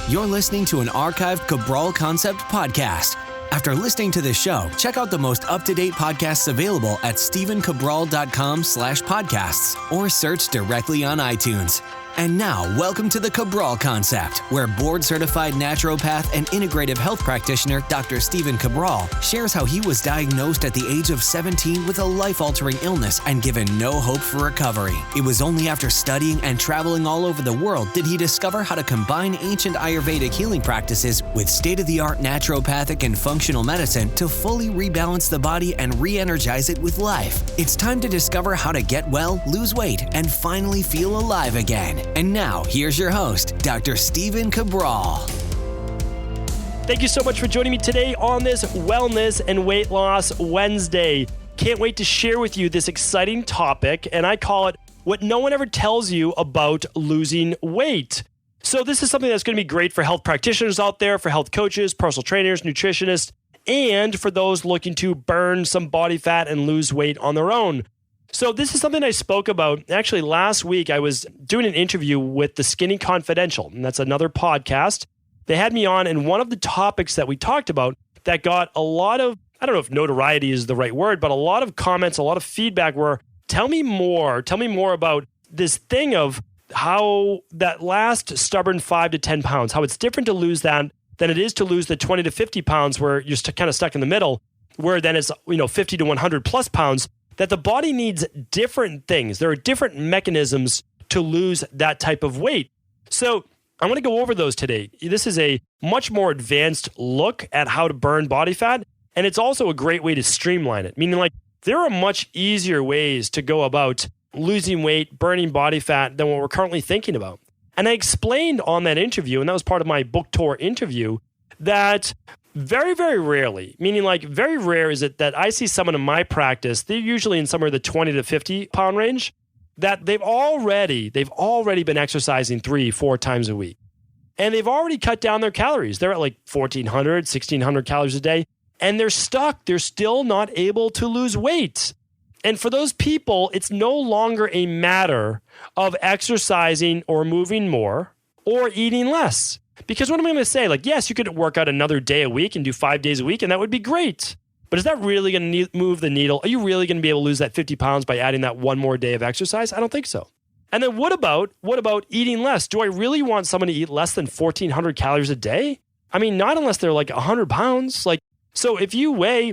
You're listening to an archived Cabral Concept podcast. After listening to this show, check out the most up-to-date podcasts available at stephencabral.com/podcasts or search directly on iTunes. And now, welcome to the Cabral Concept, where board-certified naturopath and integrative health practitioner Dr. Stephen Cabral shares how he was diagnosed at the age of 17 with a life-altering illness and given no hope for recovery. It was only after studying and traveling all over the world did he discover how to combine ancient Ayurvedic healing practices with state-of-the-art naturopathic and functional medicine to fully rebalance the body and re-energize it with life. It's time to discover how to get well, lose weight, and finally feel alive again. And now, here's your host, Dr. Stephen Cabral. Thank you so much for joining me today on this Wellness and Weight Loss Wednesday. Can't wait to share with you this exciting topic, and I call it what no one ever tells you about losing weight. So this is something that's going to be great for health practitioners out there, for health coaches, personal trainers, nutritionists, and for those looking to burn some body fat and lose weight on their own. So this is something I spoke about. Actually, last week, I was doing an interview with the Skinny Confidential, and that's another podcast. They had me on, and one of the topics that we talked about that got a lot of, I don't know if notoriety is the right word, but a lot of comments, a lot of feedback were, tell me more about this thing of how that last stubborn 5 to 10 pounds, how it's different to lose that than it is to lose the 20 to 50 pounds where you're kind of stuck in the middle, where then it's 50 to 100 plus pounds, that the body needs different things. There are different mechanisms to lose that type of weight. So I want to go over those today. This is a much more advanced look at how to burn body fat, and it's also a great way to streamline it, meaning like there are much easier ways to go about losing weight, burning body fat than what we're currently thinking about. And I explained on that interview, and that was part of my book tour interview, that very, very rarely, meaning like very rare is it that I see someone in my practice, they're usually in somewhere in the 20 to 50 pound range, that they've already been exercising 3-4 times a week. And they've already cut down their calories. They're at like 1,400, 1,600 calories a day, and they're stuck. They're still not able to lose weight. And for those people, it's no longer a matter of exercising or moving more or eating less. Because what am I going to say? Like, yes, you could work out another day a week and do 5 days a week, and that would be great. But is that really going to move the needle? Are you really going to be able to lose that 50 pounds by adding that one more day of exercise? I don't think so. And then what about eating less? Do I really want someone to eat less than 1,400 calories a day? I mean, not unless they're like 100 pounds. Like, so if you weigh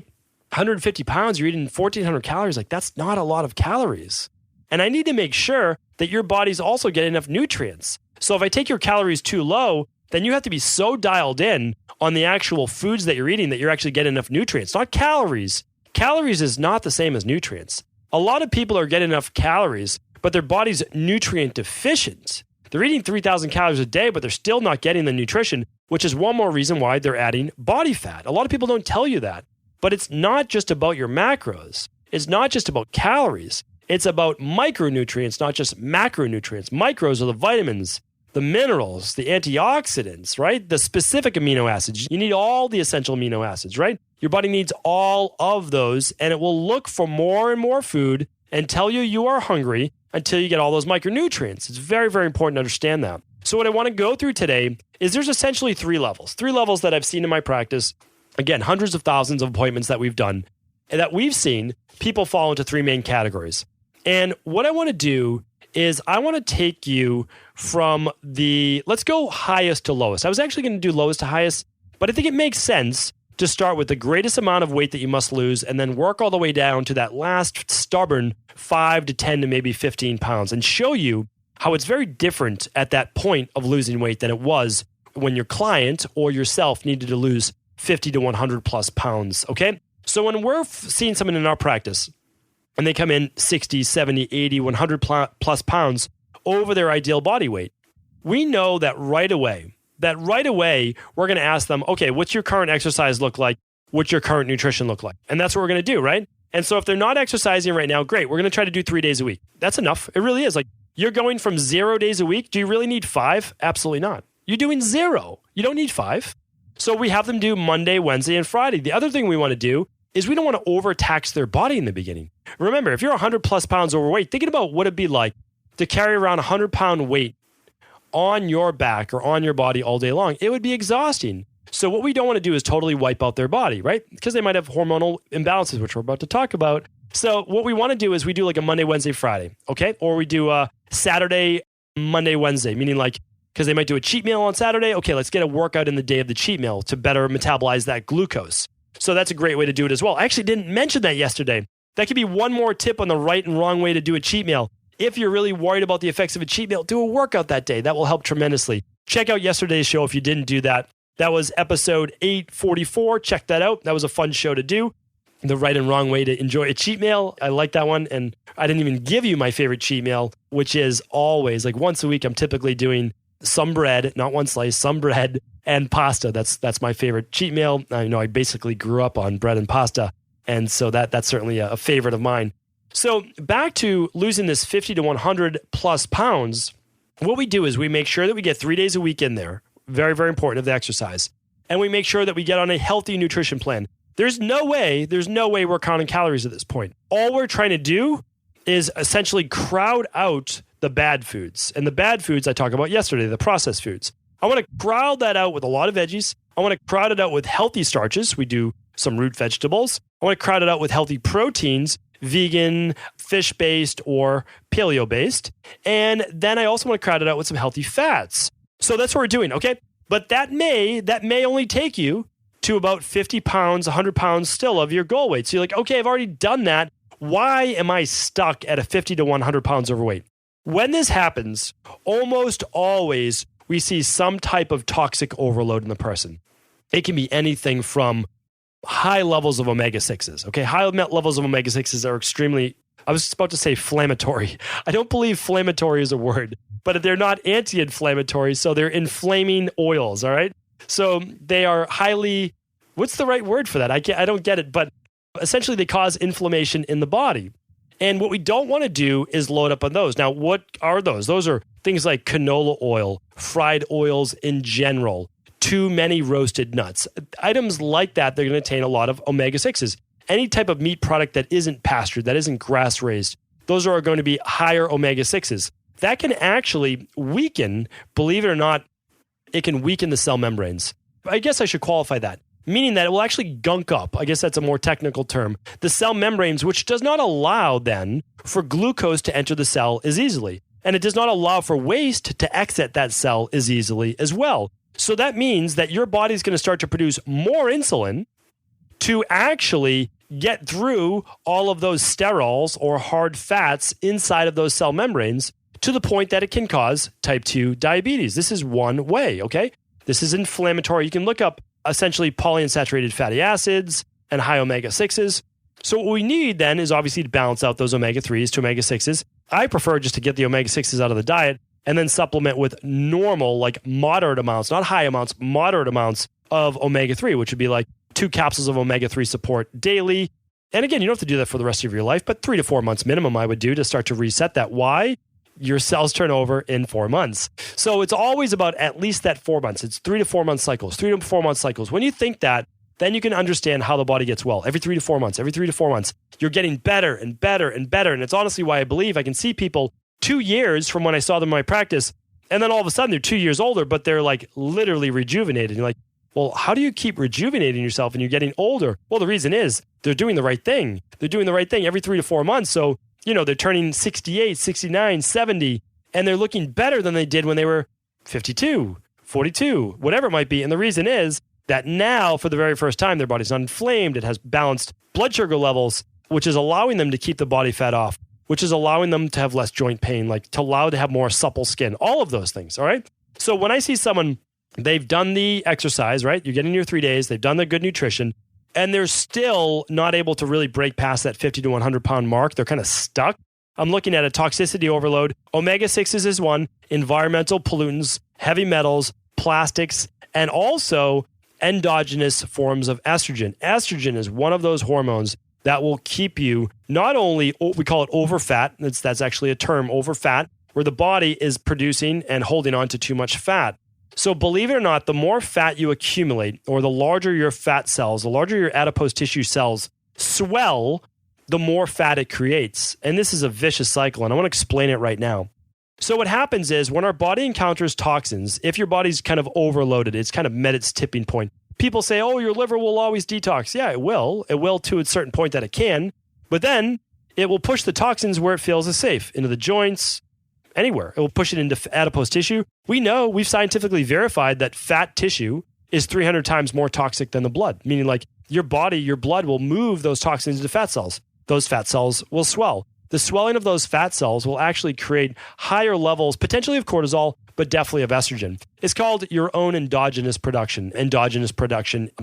150 pounds, you're eating 1,400 calories. Like, that's not a lot of calories. And I need to make sure that your body's also getting enough nutrients. So if I take your calories too low, then you have to be so dialed in on the actual foods that you're eating that you're actually getting enough nutrients, not calories. Calories is not the same as nutrients. A lot of people are getting enough calories, but their body's nutrient deficient. They're eating 3,000 calories a day, but they're still not getting the nutrition, which is one more reason why they're adding body fat. A lot of people don't tell you that, but it's not just about your macros. It's not just about calories. It's about micronutrients, not just macronutrients. Micros are the vitamins, the minerals, the antioxidants, right? The specific amino acids. You need all the essential amino acids, right? Your body needs all of those, and it will look for more and more food and tell you you are hungry until you get all those micronutrients. It's very, very important to understand that. So what I want to go through today is there's essentially 3 levels that I've seen in my practice. Again, hundreds of thousands of appointments that we've done and that we've seen people fall into 3 main categories. And what I want to do is I want to take you from let's go highest to lowest. I was actually going to do lowest to highest, but I think it makes sense to start with the greatest amount of weight that you must lose and then work all the way down to that last stubborn 5 to 10 to maybe 15 pounds and show you how it's very different at that point of losing weight than it was when your client or yourself needed to lose 50 to 100 plus pounds, okay? So when we're seeing someone in our practice and they come in 60, 70, 80, 100 plus pounds over their ideal body weight, we know that right away we're going to ask them, okay, what's your current exercise look like? What's your current nutrition look like? And that's what we're going to do, right? And so if they're not exercising right now, great. We're going to try to do 3 days a week. That's enough. It really is. Like, you're going from 0 days a week. Do you really need 5? Absolutely not. You're doing 0. You don't need 5. So we have them do Monday, Wednesday, and Friday. The other thing we want to do is we don't want to overtax their body in the beginning. Remember, if you're 100 plus pounds overweight, thinking about what it'd be like to carry around a 100-pound weight on your back or on your body all day long, it would be exhausting. So what we don't want to do is totally wipe out their body, right? Because they might have hormonal imbalances, which we're about to talk about. So what we want to do is we do like a Monday, Wednesday, Friday, okay? Or we do a Saturday, Monday, Wednesday, meaning like, because they might do a cheat meal on Saturday. Okay, let's get a workout in the day of the cheat meal to better metabolize that glucose. So that's a great way to do it as well. I actually didn't mention that yesterday. That could be one more tip on the right and wrong way to do a cheat meal. If you're really worried about the effects of a cheat meal, do a workout that day. That will help tremendously. Check out yesterday's show if you didn't do that. That was episode 844. Check that out. That was a fun show to do. The right and wrong way to enjoy a cheat meal. I like that one. And I didn't even give you my favorite cheat meal, which is always like once a week, I'm typically doing some bread, not one slice, some bread and pasta. That's my favorite cheat meal. I know I basically grew up on bread and pasta. And so that's certainly a favorite of mine. So back to losing this 50 to 100 plus pounds, what we do is we make sure that we get 3 days a week in there. Very, very important of the exercise. And we make sure that we get on a healthy nutrition plan. There's no way we're counting calories at this point. All we're trying to do is essentially crowd out the bad foods. And the bad foods I talked about yesterday, the processed foods. I want to crowd that out with a lot of veggies. I want to crowd it out with healthy starches. We do some root vegetables. I want to crowd it out with healthy proteins, vegan, fish-based, or paleo-based. And then I also want to crowd it out with some healthy fats. So that's what we're doing, okay? But that may only take you to about 50 pounds, 100 pounds still of your goal weight. So you're like, okay, I've already done that. Why am I stuck at a 50 to 100 pounds overweight? When this happens, almost always we see some type of toxic overload in the person. It can be anything from high levels of omega-6s. Okay, high levels of omega-6s are extremely, I was about to say inflammatory. I don't believe inflammatory is a word, but they're not anti-inflammatory, so they're inflaming oils, all right? So they are highly, what's the right word for that? I don't get it, but essentially they cause inflammation in the body. And what we don't want to do is load up on those. Now, what are those? Those are things like canola oil, fried oils in general, too many roasted nuts. Items like that, they're going to contain a lot of omega-6s. Any type of meat product that isn't pastured, that isn't grass-raised, those are going to be higher omega-6s. That can actually weaken, believe it or not, it can weaken the cell membranes. I guess I should qualify that, meaning that it will actually gunk up. I guess that's a more technical term. The cell membranes, which does not allow then for glucose to enter the cell as easily. And it does not allow for waste to exit that cell as easily as well. So that means that your body is going to start to produce more insulin to actually get through all of those sterols or hard fats inside of those cell membranes to the point that it can cause type 2 diabetes. This is one way, okay? This is inflammatory. You can look up essentially polyunsaturated fatty acids and high omega-6s. So what we need then is obviously to balance out those omega-3s to omega-6s. I prefer just to get the omega-6s out of the diet and then supplement with normal, like moderate amounts, not high amounts, moderate amounts of omega-3, which would be like 2 capsules of omega-3 support daily. And again, you don't have to do that for the rest of your life, but 3 to 4 months minimum I would do to start to reset that. Why? Your cells turn over in 4 months. So it's always about at least that 4 months. It's 3 to 4 month cycles, 3 to 4 month cycles. When you think that, then you can understand how the body gets well. Every 3 to 4 months, you're getting better and better and better. And it's honestly why I believe I can see people 2 years from when I saw them in my practice, and then all of a sudden they're 2 years older, but they're like literally rejuvenated. You're like, well, how do you keep rejuvenating yourself and you're getting older? Well, the reason is they're doing the right thing. They're doing the right thing every 3 to 4 months. So, they're turning 68, 69, 70, and they're looking better than they did when they were 52, 42, whatever it might be. And the reason is that now, for the very first time, their body's not inflamed. It has balanced blood sugar levels, which is allowing them to keep the body fat off, which is allowing them to have less joint pain, like to allow to have more supple skin, all of those things, all right? So when I see someone, they've done the exercise, right? You're getting your 3 days, they've done the good nutrition, and they're still not able to really break past that 50 to 100 pound mark. They're kind of stuck. I'm looking at a toxicity overload. Omega-6s is one, environmental pollutants, heavy metals, plastics, and also endogenous forms of estrogen. Estrogen is one of those hormones that will keep you not only, we call it overfat, that's actually a term, overfat, where the body is producing and holding on to too much fat. So believe it or not, the more fat you accumulate, or the larger your fat cells, the larger your adipose tissue cells swell, the more fat it creates. And this is a vicious cycle, and I want to explain it right now. So what happens is when our body encounters toxins, if your body's kind of overloaded, it's kind of met its tipping point. People say, oh, your liver will always detox. Yeah, it will. It will to a certain point that it can. But then it will push the toxins where it feels is safe, into the joints, anywhere. It will push it into adipose tissue. We've scientifically verified that fat tissue is 300 times more toxic than the blood, meaning like your blood will move those toxins into fat cells. Those fat cells will swell. The swelling of those fat cells will actually create higher levels, potentially of cortisol, but definitely of estrogen. It's called your own endogenous production,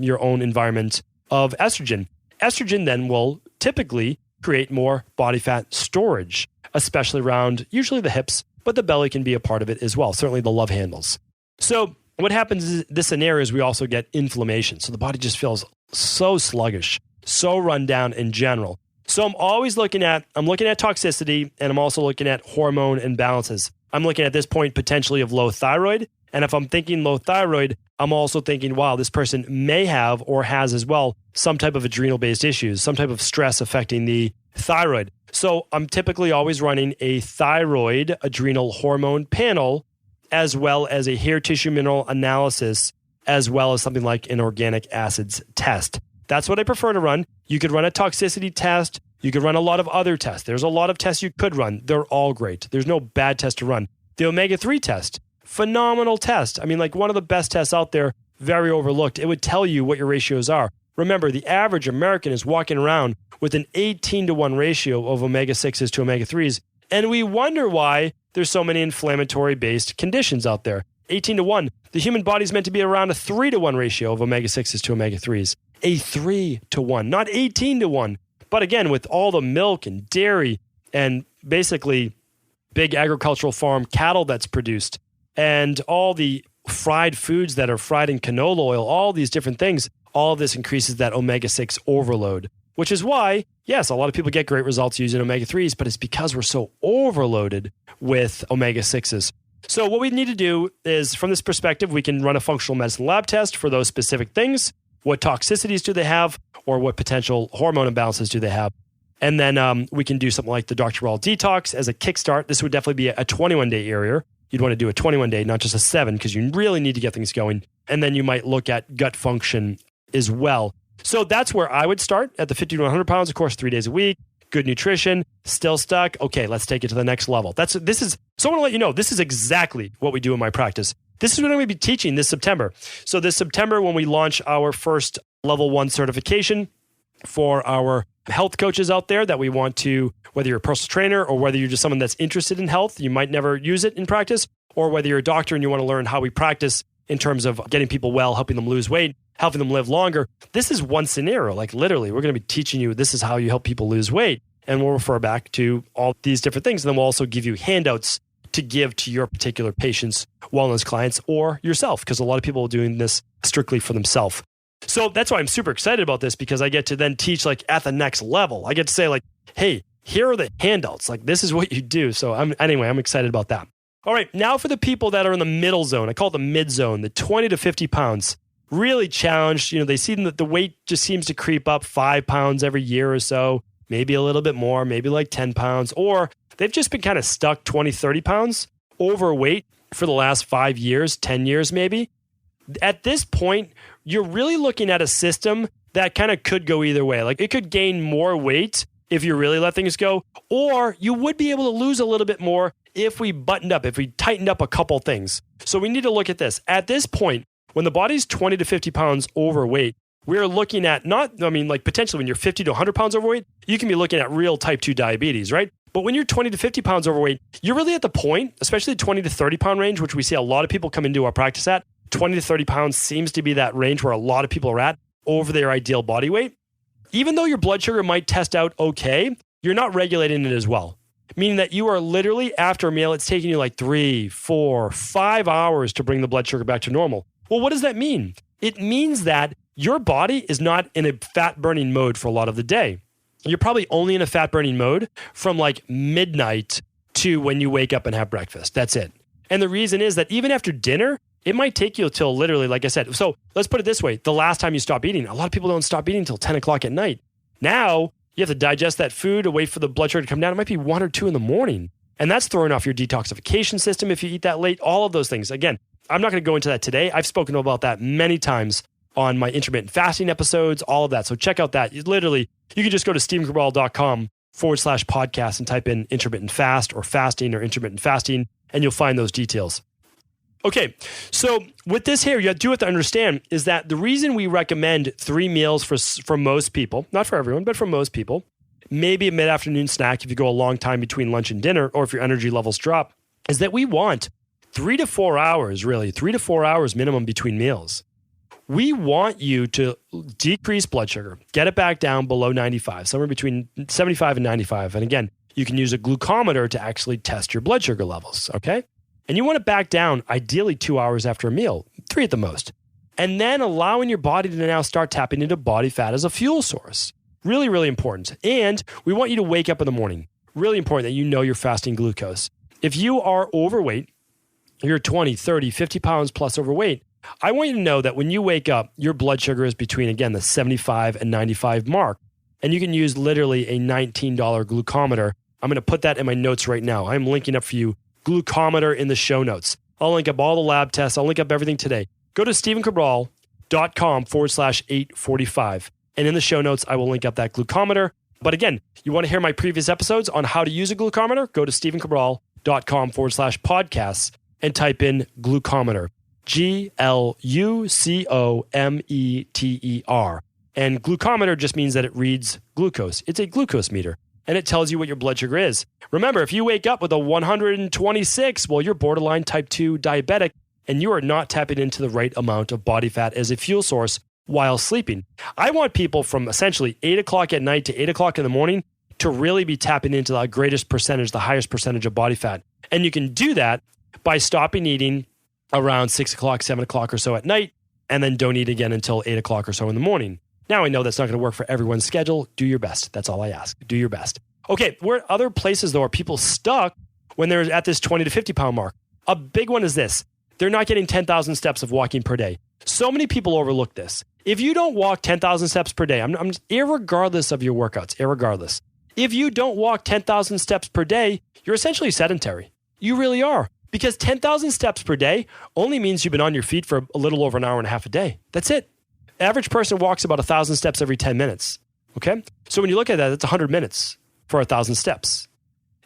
your own environment of estrogen. Estrogen then will typically create more body fat storage, especially around usually the hips, but the belly can be a part of it as well, certainly the love handles. So what happens is this scenario is we also get inflammation. So the body just feels so sluggish, so run down in general. So I'm always looking at toxicity, and I'm also looking at hormone imbalances. I'm looking at this point potentially of low thyroid. And if I'm thinking low thyroid, I'm also thinking, wow, this person may have or has as well some type of adrenal-based issues, some type of stress affecting the thyroid. So I'm typically always running a thyroid adrenal hormone panel, as well as a hair tissue mineral analysis, as well as something like an organic acids test. That's what I prefer to run. You could run a toxicity test. You could run a lot of other tests. There's a lot of tests you could run. They're all great. There's no bad test to run. The omega-3 test, phenomenal test. I mean, like one of the best tests out there, very overlooked. It would tell you what your ratios are. Remember, the average American is walking around with an 18-to-1 ratio of omega-6s to omega-3s. And we wonder why there's so many inflammatory-based conditions out there. 18-to-1. The human body is meant to be around a 3-to-1 ratio of omega-6s to omega-3s. A 3-to-1, not 18-to-1. But again, with all the milk and dairy and basically big agricultural farm cattle that's produced and all the fried foods that are fried in canola oil, all these different things, all of this increases that omega-6 overload, which is why, yes, a lot of people get great results using omega-3s, but it's because we're so overloaded with omega-6s. So what we need to do is, from this perspective, we can run a functional medicine lab test for those specific things. What toxicities do they have, or what potential hormone imbalances do they have? And then we can do something like the Dr. Cabral detox as a kickstart. This would definitely be a 21-day area. You'd want to do a 21-day, not just a 7, because you really need to get things going. And then you might look at gut function as well. So that's where I would start at the 50 to 100 pounds, of course, 3 days a week. Good nutrition, still stuck. Okay, let's take it to the next level. So I want to let you know, this is exactly what we do in my practice. This is what I'm going to be teaching this September. So this September, when we launch our first level 1 certification for our health coaches out there that we want to, whether you're a personal trainer or whether you're just someone that's interested in health, you might never use it in practice, or whether you're a doctor and you want to learn how we practice in terms of getting people well, helping them lose weight, helping them live longer. This is one scenario. Like literally, we're going to be teaching you this is how you help people lose weight. And we'll refer back to all these different things. And then we'll also give you handouts to give to your particular patients, wellness clients, or yourself, because a lot of people are doing this strictly for themselves. So that's why I'm super excited about this, because I get to then teach like at the next level. I get to say like, hey, here are the handouts. Like this is what you do. So I'm excited about that. All right, now for the people that are in the middle zone. I call it the mid zone, the 20 to 50 pounds. Really challenged. They see that the weight just seems to creep up 5 pounds every year or so, maybe a little bit more, maybe like 10 pounds, or they've just been kind of stuck 20, 30 pounds overweight for the last 5 years, 10 years maybe. At this point, you're really looking at a system that kind of could go either way. Like it could gain more weight if you really let things go, or you would be able to lose a little bit more if we buttoned up, if we tightened up a couple things. So we need to look at this. At this point, when the body's 20 to 50 pounds overweight, we're looking at potentially when you're 50 to 100 pounds overweight, you can be looking at real type 2 diabetes, right? But when you're 20 to 50 pounds overweight, you're really at the point, especially the 20 to 30 pound range, which we see a lot of people come into our practice at. 20 to 30 pounds seems to be that range where a lot of people are at over their ideal body weight. Even though your blood sugar might test out okay, you're not regulating it as well. Meaning that you are literally, after a meal, it's taking you like 3, 4, 5 hours to bring the blood sugar back to normal. Well, what does that mean? It means that your body is not in a fat burning mode for a lot of the day. You're probably only in a fat burning mode from like midnight to when you wake up and have breakfast. That's it. And the reason is that even after dinner, it might take you till literally, like I said, so let's put it this way. The last time you stop eating, a lot of people don't stop eating until 10 o'clock at night. Now you have to digest that food to wait for the blood sugar to come down. It might be 1 or 2 in the morning. And that's throwing off your detoxification system if you eat that late, all of those things. Again, I'm not going to go into that today. I've spoken about that many times on my intermittent fasting episodes, all of that. So check out that. You can just go to stephencabral.com/podcast and type in intermittent fast or fasting or intermittent fasting, and you'll find those details. Okay, so with this here, you do have to understand is that the reason we recommend 3 meals for most people, not for everyone, but for most people, maybe a mid-afternoon snack if you go a long time between lunch and dinner, or if your energy levels drop, is that we want 3 to 4 hours, really, 3 to 4 hours minimum between meals. We want you to decrease blood sugar, get it back down below 95, somewhere between 75 and 95. And again, you can use a glucometer to actually test your blood sugar levels, okay? And you want to back down ideally 2 hours after a meal, 3 at the most. And then allowing your body to now start tapping into body fat as a fuel source. Really, really important. And we want you to wake up in the morning. Really important that you know you're fasting glucose. If you are overweight, you're 20, 30, 50 pounds plus overweight, I want you to know that when you wake up, your blood sugar is between, again, the 75 and 95 mark. And you can use literally a $19 glucometer. I'm going to put that in my notes right now. I'm linking up for you glucometer in the show notes. I'll link up all the lab tests. I'll link up everything today. Go to stephencabral.com/845. And in the show notes, I will link up that glucometer. But again, you want to hear my previous episodes on how to use a glucometer? Go to stephencabral.com/podcasts and type in glucometer. GLUCOMETER. And glucometer just means that it reads glucose. It's a glucose meter. And it tells you what your blood sugar is. Remember, if you wake up with a 126, well, you're borderline type 2 diabetic, and you are not tapping into the right amount of body fat as a fuel source while sleeping. I want people from essentially 8 o'clock at night to 8 o'clock in the morning to really be tapping into the greatest percentage, the highest percentage of body fat. And you can do that by stopping eating around 6 o'clock, 7 o'clock or so at night, and then don't eat again until 8 o'clock or so in the morning. Now, I know that's not going to work for everyone's schedule. Do your best. That's all I ask. Do your best. Okay, where other places, though, are people stuck when they're at this 20 to 50 pound mark? A big one is this. They're not getting 10,000 steps of walking per day. So many people overlook this. If you don't walk 10,000 steps per day, I'm irregardless of your workouts, irregardless. If you don't walk 10,000 steps per day, you're essentially sedentary. You really are. Because 10,000 steps per day only means you've been on your feet for a little over an hour and a half a day. That's it. Average person walks about 1,000 steps every 10 minutes. Okay? So when you look at that, that's 100 minutes for 1,000 steps.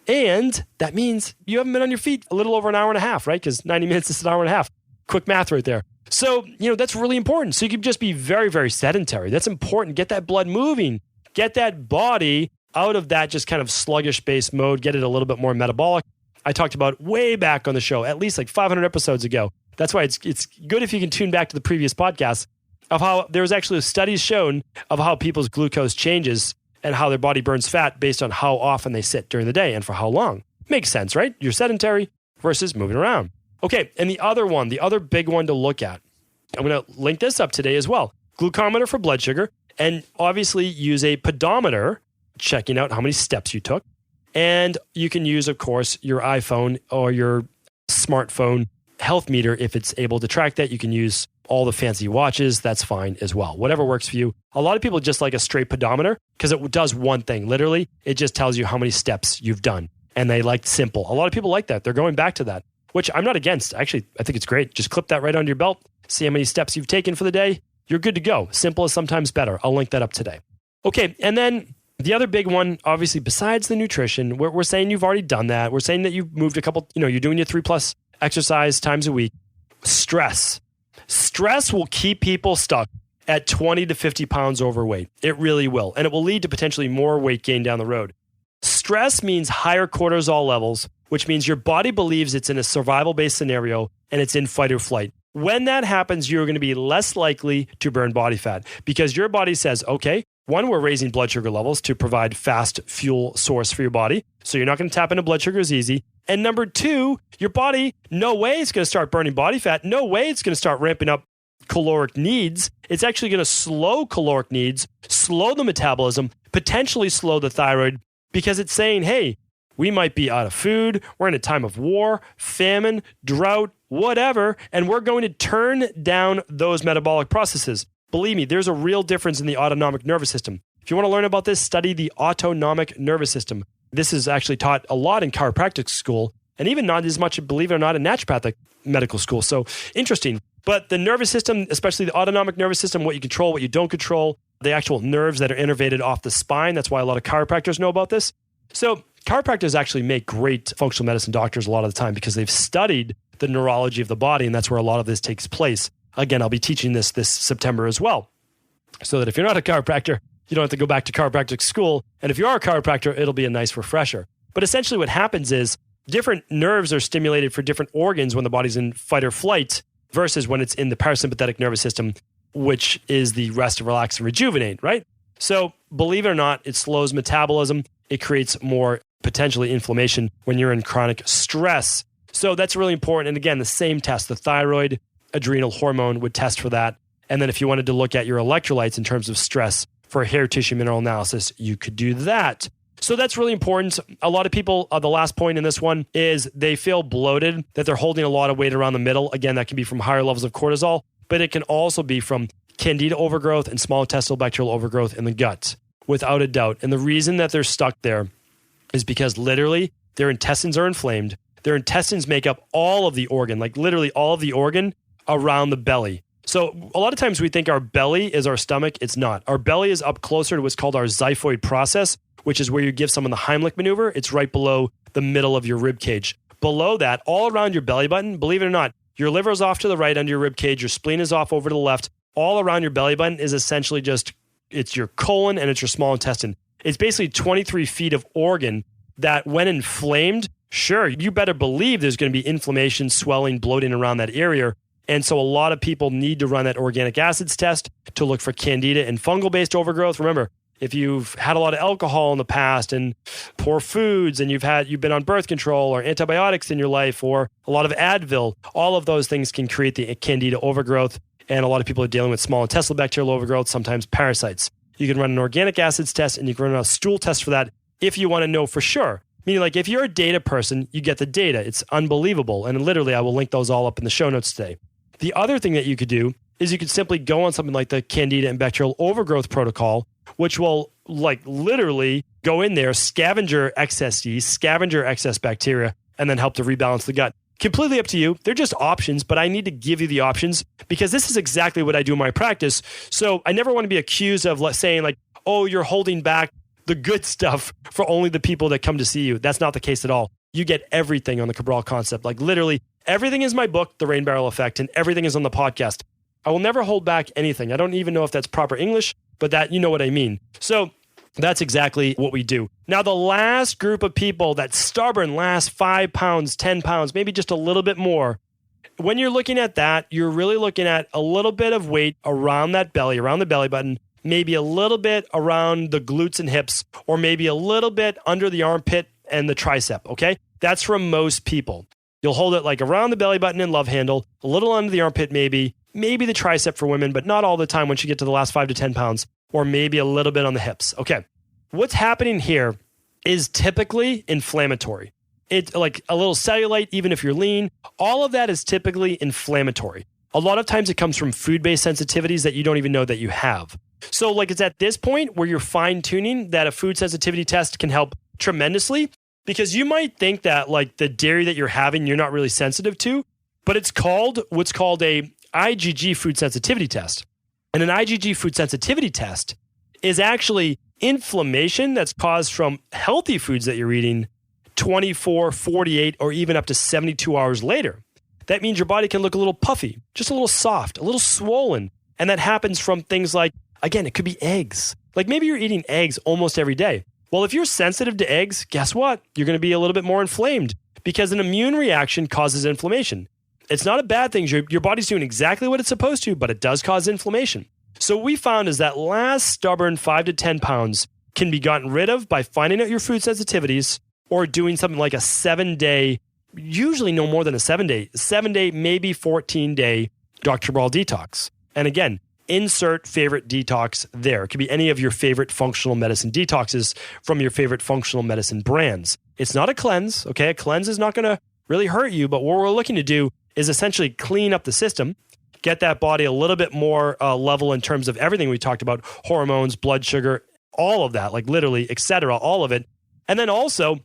And that means you haven't been on your feet a little over an hour and a half, right? Because 90 minutes is an hour and a half. Quick math right there. So, that's really important. So you can just be very, very sedentary. That's important. Get that blood moving. Get that body out of that just kind of sluggish-based mode. Get it a little bit more metabolic. I talked about way back on the show, at least like 500 episodes ago. That's why it's good if you can tune back to the previous podcasts of how there was actually studies shown of how people's glucose changes and how their body burns fat based on how often they sit during the day and for how long. Makes sense, right? You're sedentary versus moving around. Okay, and the other big one to look at, I'm going to link this up today as well. Glucometer for blood sugar, and obviously use a pedometer, checking out how many steps you took. And you can use, of course, your iPhone or your smartphone health meter if it's able to track that. You can use all the fancy watches. That's fine as well. Whatever works for you. A lot of people just like a straight pedometer because it does one thing. Literally, it just tells you how many steps you've done. And they like simple. A lot of people like that. They're going back to that, which I'm not against. Actually, I think it's great. Just clip that right onto your belt. See how many steps you've taken for the day. You're good to go. Simple is sometimes better. I'll link that up today. Okay, and then the other big one, obviously, besides the nutrition, we're saying you've already done that. We're saying that you've moved a couple, you're doing your 3+ exercise times a week. Stress. Stress will keep people stuck at 20 to 50 pounds overweight. It really will. And it will lead to potentially more weight gain down the road. Stress means higher cortisol levels, which means your body believes it's in a survival-based scenario and it's in fight or flight. When that happens, you're going to be less likely to burn body fat because your body says, okay, one, we're raising blood sugar levels to provide fast fuel source for your body. So you're not going to tap into blood sugar as easy. And number two, your body, no way it's going to start burning body fat. No way it's going to start ramping up caloric needs. It's actually going to slow caloric needs, slow the metabolism, potentially slow the thyroid because it's saying, hey, we might be out of food. We're in a time of war, famine, drought, whatever, and we're going to turn down those metabolic processes. Believe me, there's a real difference in the autonomic nervous system. If you want to learn about this, study the autonomic nervous system. This is actually taught a lot in chiropractic school, and even not as much, believe it or not, in naturopathic medical school. So interesting. But the nervous system, especially the autonomic nervous system, what you control, what you don't control, the actual nerves that are innervated off the spine. That's why a lot of chiropractors know about this. So chiropractors actually make great functional medicine doctors a lot of the time because they've studied the neurology of the body, and that's where a lot of this takes place. Again, I'll be teaching this September as well, so that if you're not a chiropractor, you don't have to go back to chiropractic school. And if you are a chiropractor, it'll be a nice refresher. But essentially what happens is different nerves are stimulated for different organs when the body's in fight or flight versus when it's in the parasympathetic nervous system, which is the rest, relax, and rejuvenate, right? So believe it or not, it slows metabolism. It creates more potentially inflammation when you're in chronic stress. So that's really important. And again, the same test, the thyroid, adrenal hormone would test for that. And then if you wanted to look at your electrolytes in terms of stress for a hair tissue mineral analysis, you could do that. So that's really important. A lot of people, the last point in this one is they feel bloated, that they're holding a lot of weight around the middle. Again, that can be from higher levels of cortisol, but it can also be from candida overgrowth and small intestinal bacterial overgrowth in the gut, without a doubt. And the reason that they're stuck there is because literally their intestines are inflamed. Their intestines make up all of the organ, like literally all of the organ around the belly. So a lot of times we think our belly is our stomach. It's not. Our belly is up closer to what's called our xiphoid process, which is where you give someone the Heimlich maneuver. It's right below the middle of your rib cage. Below that, all around your belly button, believe it or not, your liver is off to the right under your rib cage. Your spleen is off over to the left. All around your belly button is essentially just, it's your colon and it's your small intestine. It's basically 23 feet of organ that when inflamed, sure, you better believe there's going to be inflammation, swelling, bloating around that area. And so a lot of people need to run that organic acids test to look for candida and fungal-based overgrowth. Remember, if you've had a lot of alcohol in the past and poor foods, and you've been on birth control or antibiotics in your life or a lot of Advil, all of those things can create the candida overgrowth. And a lot of people are dealing with small intestinal bacterial overgrowth, sometimes parasites. You can run an organic acids test and you can run a stool test for that if you want to know for sure. Meaning, like, if you're a data person, you get the data. It's unbelievable. And literally, I will link those all up in the show notes today. The other thing that you could do is you could simply go on something like the Candida and Bacterial Overgrowth Protocol, which will like literally go in there, scavenge your excess yeast, scavenge your excess bacteria, and then help to rebalance the gut. Completely up to you. They're just options, but I need to give you the options because this is exactly what I do in my practice. So I never want to be accused of saying like, oh, you're holding back the good stuff for only the people that come to see you. That's not the case at all. You get everything on the Cabral concept. Like literally everything is my book, The Rain Barrel Effect, and everything is on the podcast. I will never hold back anything. I don't even know if that's proper English, but that, you know what I mean. So that's exactly what we do. Now, the last group of people that's stubborn, last 5 pounds, 10 pounds, maybe just a little bit more. When you're looking at that, you're really looking at a little bit of weight around that belly, around the belly button, maybe a little bit around the glutes and hips, or maybe a little bit under the armpit and the tricep, okay? That's for most people. You'll hold it like around the belly button and love handle, a little under the armpit maybe the tricep for women, but not all the time once you get to the last 5 to 10 pounds, or maybe a little bit on the hips. Okay, what's happening here is typically inflammatory. It's like a little cellulite, even if you're lean, all of that is typically inflammatory. A lot of times it comes from food-based sensitivities that you don't even know that you have. So like it's at this point where you're fine-tuning that a food sensitivity test can help tremendously, because you might think that like the dairy that you're having, you're not really sensitive to, but it's called what's called a IgG food sensitivity test. And an IgG food sensitivity test is actually inflammation that's caused from healthy foods that you're eating 24, 48, or even up to 72 hours later. That means your body can look a little puffy, just a little soft, a little swollen. And that happens from things like, again, it could be eggs. Like maybe you're eating eggs almost every day. Well, if you're sensitive to eggs, guess what? You're going to be a little bit more inflamed because an immune reaction causes inflammation. It's not a bad thing. Your body's doing exactly what it's supposed to, but it does cause inflammation. So what we found is that last stubborn 5 to 10 pounds can be gotten rid of by finding out your food sensitivities or doing something like a 7-day, usually no more than a 7-day, maybe 14-day Dr. Cabral detox. And again, insert favorite detox there. It could be any of your favorite functional medicine detoxes from your favorite functional medicine brands. It's not a cleanse, okay? A cleanse is not going to really hurt you, but what we're looking to do is essentially clean up the system, get that body a little bit more level in terms of everything we talked about, hormones, blood sugar, all of that, like literally, etc., all of it. And then also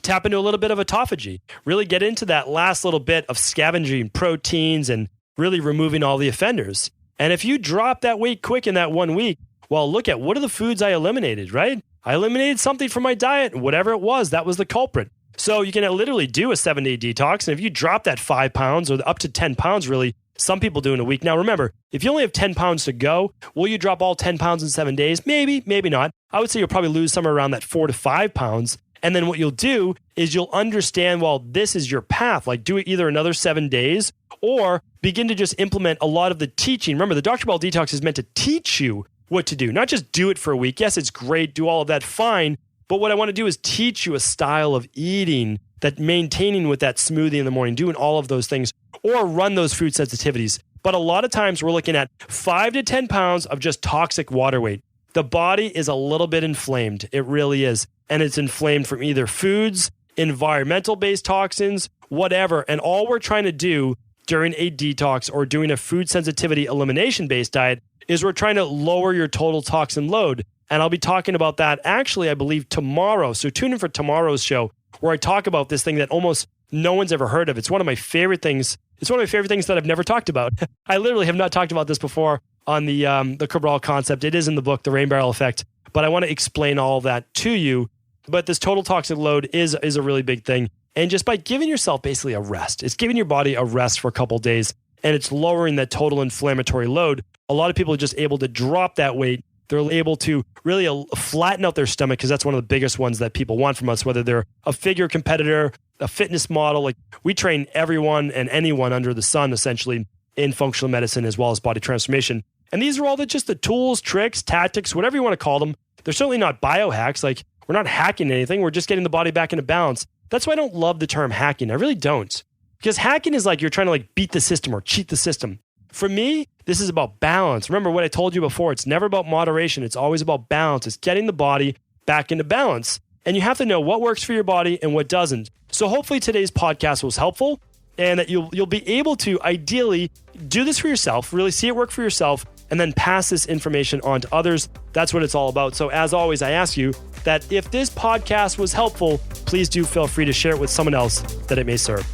tap into a little bit of autophagy. Really get into that last little bit of scavenging proteins and really removing all the offenders. And if you drop that weight quick in that 1 week, well, look at what are the foods I eliminated, right? I eliminated something from my diet, whatever it was, that was the culprit. So you can literally do a 7-day detox. And if you drop that 5 pounds or up to 10 pounds, really, some people do in a week. Now, remember, if you only have 10 pounds to go, will you drop all 10 pounds in 7 days? Maybe, maybe not. I would say you'll probably lose somewhere around that 4 to 5 pounds. And then what you'll do is you'll understand, well, this is your path. Like do it either another 7 days or begin to just implement a lot of the teaching. Remember, the Dr. Cabral Detox is meant to teach you what to do, not just do it for a week. Yes, it's great. Do all of that. Fine. But what I want to do is teach you a style of eating that maintaining with that smoothie in the morning, doing all of those things, or run those food sensitivities. But a lot of times we're looking at 5 to 10 pounds of just toxic water weight. The body is a little bit inflamed. It really is. And it's inflamed from either foods, environmental-based toxins, whatever. And all we're trying to do during a detox or doing a food sensitivity elimination-based diet is we're trying to lower your total toxin load. And I'll be talking about that actually, I believe, tomorrow. So tune in for tomorrow's show where I talk about this thing that almost no one's ever heard of. It's one of my favorite things. It's one of my favorite things that I've never talked about. I literally have not talked about this before on the Cabral concept. It is in the book, The Rain Barrel Effect. But I want to explain all that to you. But this total toxic load is a really big thing. And just by giving yourself basically a rest, it's giving your body a rest for a couple of days, and it's lowering that total inflammatory load. A lot of people are just able to drop that weight. They're able to really flatten out their stomach because that's one of the biggest ones that people want from us, whether they're a figure competitor, a fitness model. Like we train everyone and anyone under the sun, essentially, in functional medicine as well as body transformation. And these are all just the tools, tricks, tactics, whatever you want to call them. They're certainly not biohacks. Like we're not hacking anything. We're just getting the body back into balance. That's why I don't love the term hacking. I really don't. Because hacking is like you're trying to beat the system or cheat the system. For me, this is about balance. Remember what I told you before. It's never about moderation. It's always about balance. It's getting the body back into balance. And you have to know what works for your body and what doesn't. So hopefully today's podcast was helpful and that you'll be able to ideally do this for yourself, really see it work for yourself, and then pass this information on to others. That's what it's all about. So as always, I ask you that if this podcast was helpful, please do feel free to share it with someone else that it may serve.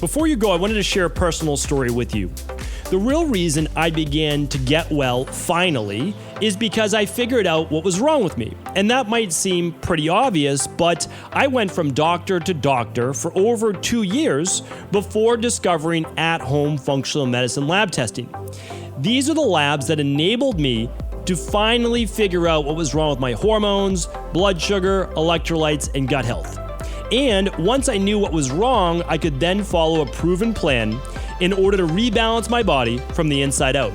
Before you go, I wanted to share a personal story with you. The real reason I began to get well finally is because I figured out what was wrong with me. And that might seem pretty obvious, but I went from doctor to doctor for over 2 years before discovering at-home functional medicine lab testing. These are the labs that enabled me to finally figure out what was wrong with my hormones, blood sugar, electrolytes, and gut health. And once I knew what was wrong, I could then follow a proven plan in order to rebalance my body from the inside out.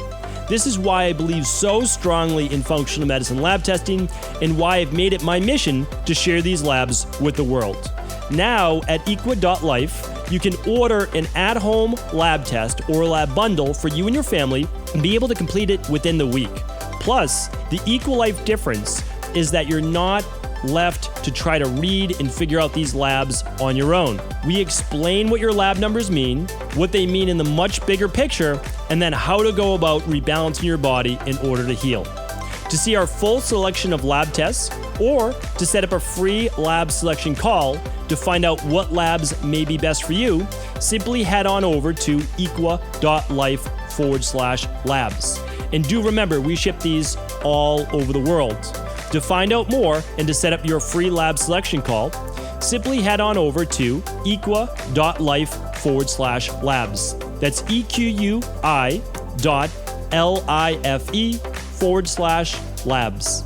This is why I believe so strongly in functional medicine lab testing and why I've made it my mission to share these labs with the world. Now at equa.life, you can order an at-home lab test or lab bundle for you and your family and be able to complete it within the week. Plus, the EquaLife difference is that you're not left to try to read and figure out these labs on your own. We explain what your lab numbers mean, what they mean in the much bigger picture, and then how to go about rebalancing your body in order to heal. To see our full selection of lab tests or to set up a free lab selection call to find out what labs may be best for you, simply head on over to equa.life/labs. And do remember, we ship these all over the world. To find out more and to set up your free lab selection call, simply head on over to equa.life/labs. That's EQUI.LIFE/labs.